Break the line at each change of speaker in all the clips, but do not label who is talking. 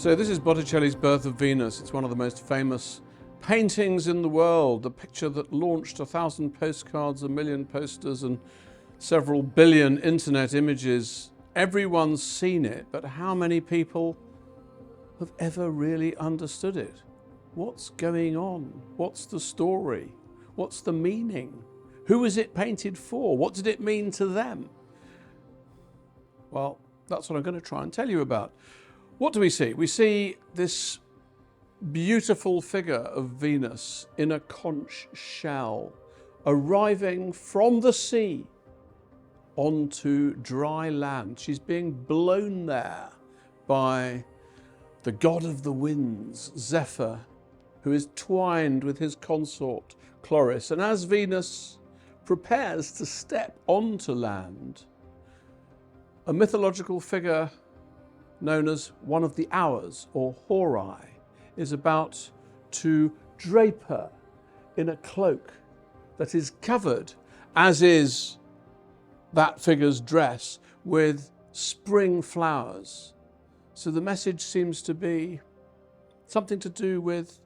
So this is Botticelli's Birth of Venus. It's one of the most famous paintings in the world, the picture that launched 1,000 postcards, 1 million posters and several billion internet images. Everyone's seen it, but how many people have ever really understood it? What's going on? What's the story? What's the meaning? Who is it painted for? What did it mean to them? Well, that's what I'm going to try and tell you about. What do we see? We see this beautiful figure of Venus in a conch shell, arriving from the sea onto dry land. She's being blown there by the god of the winds, Zephyr, who is twined with his consort, Chloris. And as Venus prepares to step onto land, a mythological figure known as one of the hours, or Horai, is about to drape her in a cloak that is covered, as is that figure's dress, with spring flowers. So the message seems to be something to do with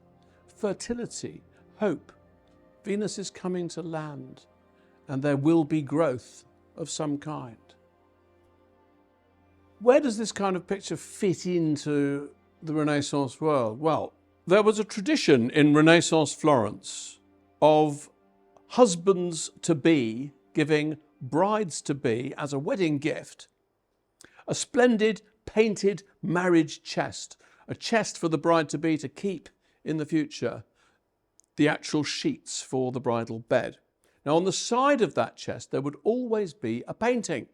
fertility, hope. Venus is coming to land, and there will be growth of some kind. Where does this kind of picture fit into the Renaissance world? Well, there was a tradition in Renaissance Florence of husbands-to-be giving brides-to-be as a wedding gift a splendid painted marriage chest, a chest for the bride-to-be to keep in the future the actual sheets for the bridal bed. Now, on the side of that chest, there would always be a painting,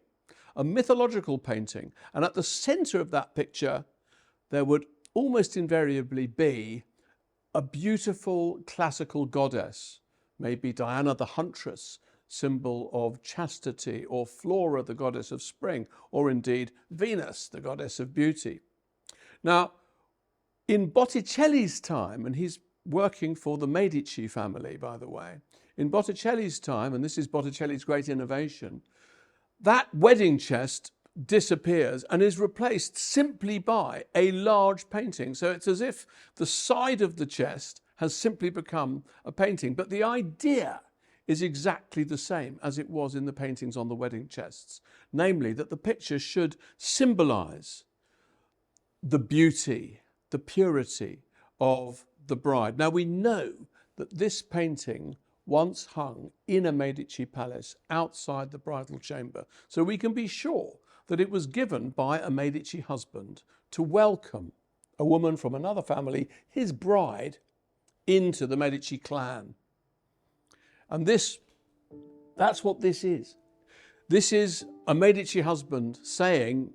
a mythological painting, and at the center of that picture, there would almost invariably be a beautiful classical goddess, maybe Diana the Huntress, symbol of chastity, or Flora, the goddess of spring, or indeed Venus, the goddess of beauty. Now, in Botticelli's time, and he's working for the Medici family, by the way, in Botticelli's time, and this is Botticelli's great innovation, that wedding chest disappears and is replaced simply by a large painting. So it's as if the side of the chest has simply become a painting. But the idea is exactly the same as it was in the paintings on the wedding chests, namely that the picture should symbolize the beauty, the purity of the bride. Now, we know that this painting once hung in a Medici palace outside the bridal chamber. So we can be sure that it was given by a Medici husband to welcome a woman from another family, his bride, into the Medici clan. And that's what this is. This is a Medici husband saying,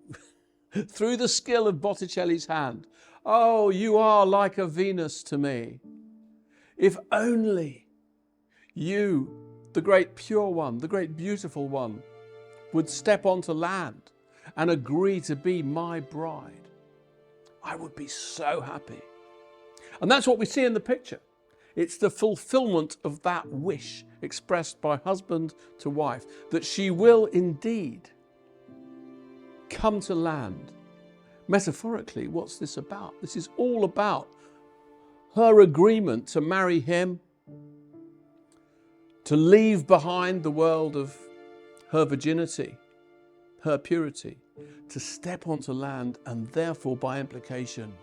through the skill of Botticelli's hand, "Oh, you are like a Venus to me. If only you, the great pure one, the great beautiful one, would step onto land and agree to be my bride, I would be so happy." And that's what we see in the picture. It's the fulfillment of that wish expressed by husband to wife, that she will indeed come to land. Metaphorically, what's this about? This is all about her agreement to marry him, to leave behind the world of her virginity, her purity, to step onto land, and therefore, by implication,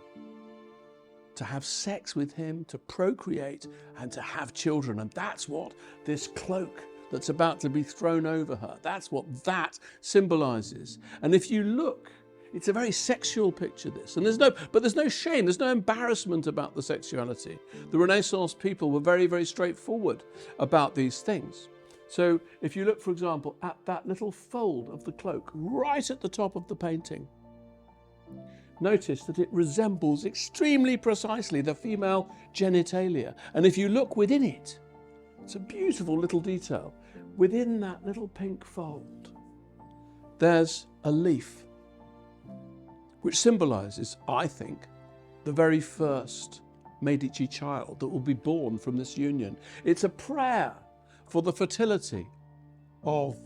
to have sex with him, to procreate, and to have children. And that's what this cloak that's about to be thrown over her, that's what that symbolizes. And if you look, it's a very sexual picture, this. And there's no shame, there's no embarrassment about the sexuality. The Renaissance people were very, very straightforward about these things. So if you look, for example, at that little fold of the cloak right at the top of the painting, notice that it resembles extremely precisely the female genitalia. And if you look within it, it's a beautiful little detail. Within that little pink fold, there's a leaf, which symbolizes, I think, the very first Medici child that will be born from this union. It's a prayer for the fertility of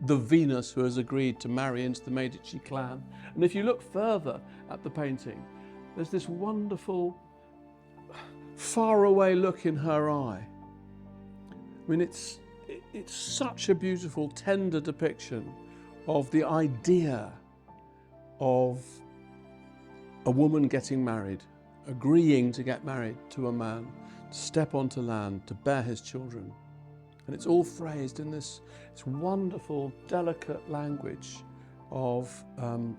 the Venus who has agreed to marry into the Medici clan. And if you look further at the painting, There's this wonderful, faraway look in her eye. I mean, it's such a beautiful, tender depiction of the idea of a woman getting married, agreeing to get married to a man, to step onto land, to bear his children. And it's all phrased in this wonderful, delicate language of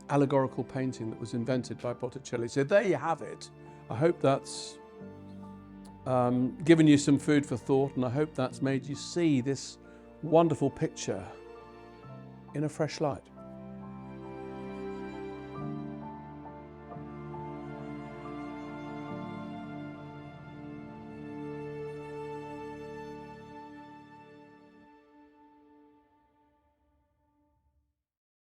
allegorical painting that was invented by Botticelli. So there you have it. I hope that's given you some food for thought, and I hope that's made you see this wonderful picture in a fresh light.